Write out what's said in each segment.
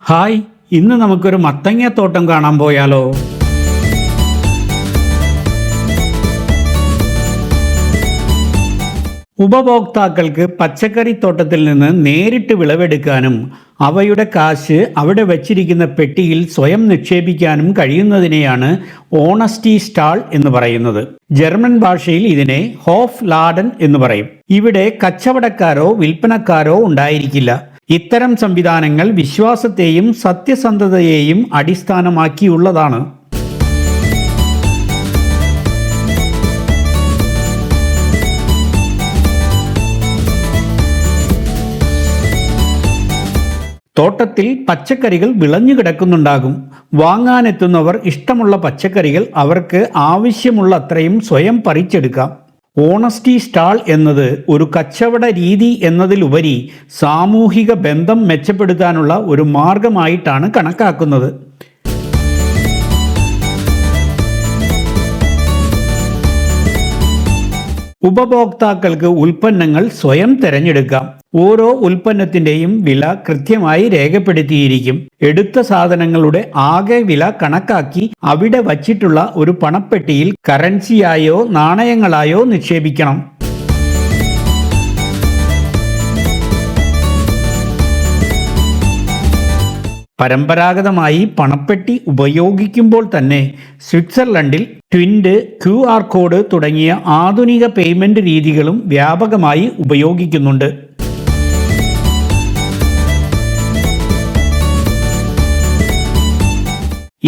Hi, ഇന്ന് നമുക്കൊരു മത്തങ്ങത്തോട്ടം കാണാൻ പോയാലോ? ഉപഭോക്താക്കൾക്ക് പച്ചക്കറിത്തോട്ടത്തിൽ നിന്ന് നേരിട്ട് വിളവെടുക്കാനും അവയുടെ കാശ് അവിടെ വച്ചിരിക്കുന്ന പെട്ടിയിൽ സ്വയം നിക്ഷേപിക്കാനും കഴിയുന്നതിനെയാണ് ഓണസ്റ്റി സ്റ്റാൾ എന്ന് പറയുന്നത്. ജർമ്മൻ ഭാഷയിൽ ഇതിനെ ഹോഫ് ലാഡൻ എന്ന് പറയും. ഇവിടെ കച്ചവടക്കാരോ വിൽപ്പനക്കാരോ ഉണ്ടായിരിക്കില്ല. ഇത്തരം സംവിധാനങ്ങൾ വിശ്വാസത്തെയും സത്യസന്ധതയെയും അടിസ്ഥാനമാക്കിയുള്ളതാണ്. തോട്ടത്തിൽ പച്ചക്കറികൾ വിളഞ്ഞു കിടക്കുന്നുണ്ടാകും. വാങ്ങാനെത്തുന്നവർ ഇഷ്ടമുള്ള പച്ചക്കറികൾ അവർക്ക് ആവശ്യമുള്ള അത്രയും സ്വയം പറിച്ചെടുക്കാം. ഓണസ്റ്റി സ്റ്റാൾ എന്നത് ഒരു കച്ചവട രീതി എന്നതിലുപരി സാമൂഹിക ബന്ധം മെച്ചപ്പെടുത്താനുള്ള ഒരു മാർഗമായിട്ടാണ് കണക്കാക്കുന്നത്. ഉപഭോക്താക്കൾക്ക് ഉൽപ്പന്നങ്ങൾ സ്വയം തിരഞ്ഞെടുക്കാം. ഓരോ ഉൽപ്പന്നത്തിൻ്റെയും വില കൃത്യമായി രേഖപ്പെടുത്തിയിരിക്കും. എടുത്ത സാധനങ്ങളുടെ ആകെ വില കണക്കാക്കി അവിടെ വച്ചിട്ടുള്ള ഒരു പണപ്പെട്ടിയിൽ കറൻസിയായോ നാണയങ്ങളായോ നിക്ഷേപിക്കണം. പരമ്പരാഗതമായി പണപ്പെട്ടി ഉപയോഗിക്കുമ്പോൾ തന്നെ സ്വിറ്റ്സർലൻഡിൽ ട്വിൻഡ്, QR കോഡ് തുടങ്ങിയ ആധുനിക പേയ്മെന്റ് രീതികളും വ്യാപകമായി ഉപയോഗിക്കുന്നുണ്ട്.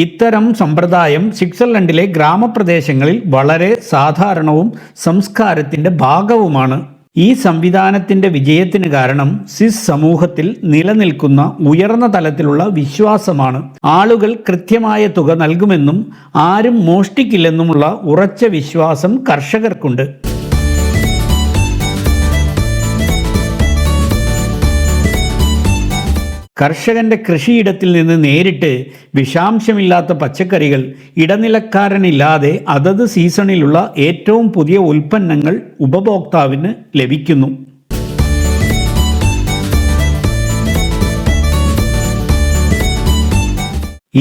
ഇത്തരം സമ്പ്രദായം സ്വിറ്റ്സർലൻഡിലെ ഗ്രാമപ്രദേശങ്ങളിൽ വളരെ സാധാരണവും സംസ്കാരത്തിൻ്റെ ഭാഗവുമാണ്. ഈ സംവിധാനത്തിൻ്റെ വിജയത്തിന് കാരണം സ്വിസ് സമൂഹത്തിൽ നിലനിൽക്കുന്ന ഉയർന്ന തലത്തിലുള്ള വിശ്വാസമാണ്. ആളുകൾ കൃത്യമായ തുക നൽകുമെന്നും ആരും മോഷ്ടിക്കില്ലെന്നുമുള്ള ഉറച്ച വിശ്വാസം കർഷകർക്കുണ്ട്. കർഷകന്റെ കൃഷിയിടത്തിൽ നിന്ന് നേരിട്ട് വിഷാംശമില്ലാത്ത പച്ചക്കറികൾ ഇടനിലക്കാരനില്ലാതെ അതത് സീസണിലുള്ള ഏറ്റവും പുതിയ ഉൽപ്പന്നങ്ങൾ ഉപഭോക്താവിന് ലഭിക്കുന്നു.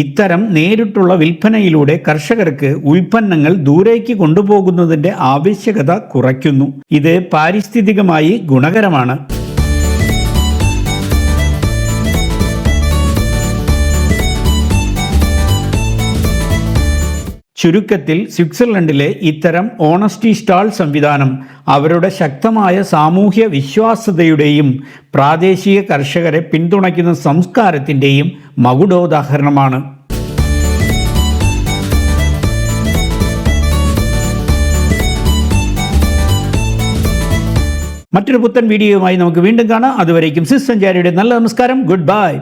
ഇത്തരം നേരിട്ടുള്ള വിൽപ്പനയിലൂടെ കർഷകർക്ക് ഉൽപ്പന്നങ്ങൾ ദൂരേക്ക് കൊണ്ടുപോകുന്നതിൻ്റെ ആവശ്യകത കുറയ്ക്കുന്നു. ഇത് പാരിസ്ഥിതികമായി ഗുണകരമാണ്. ചുരുക്കത്തിൽ സ്വിറ്റ്സർലൻഡിലെ ഇത്തരം ഓണസ്റ്റി സ്റ്റാൾ സംവിധാനം അവരുടെ ശക്തമായ സാമൂഹ്യ വിശ്വാസ്യതയുടെയും പ്രാദേശിക കർഷകരെ പിന്തുണയ്ക്കുന്ന സംസ്കാരത്തിൻ്റെയും മകുടോദാഹരണമാണ്. മറ്റൊരു പുത്തൻ വീഡിയോയുമായി നമുക്ക് വീണ്ടും കാണാം. അതുവരേക്കും സിസ് സഞ്ചാരിയുടെ നല്ല നമസ്കാരം. Good bye.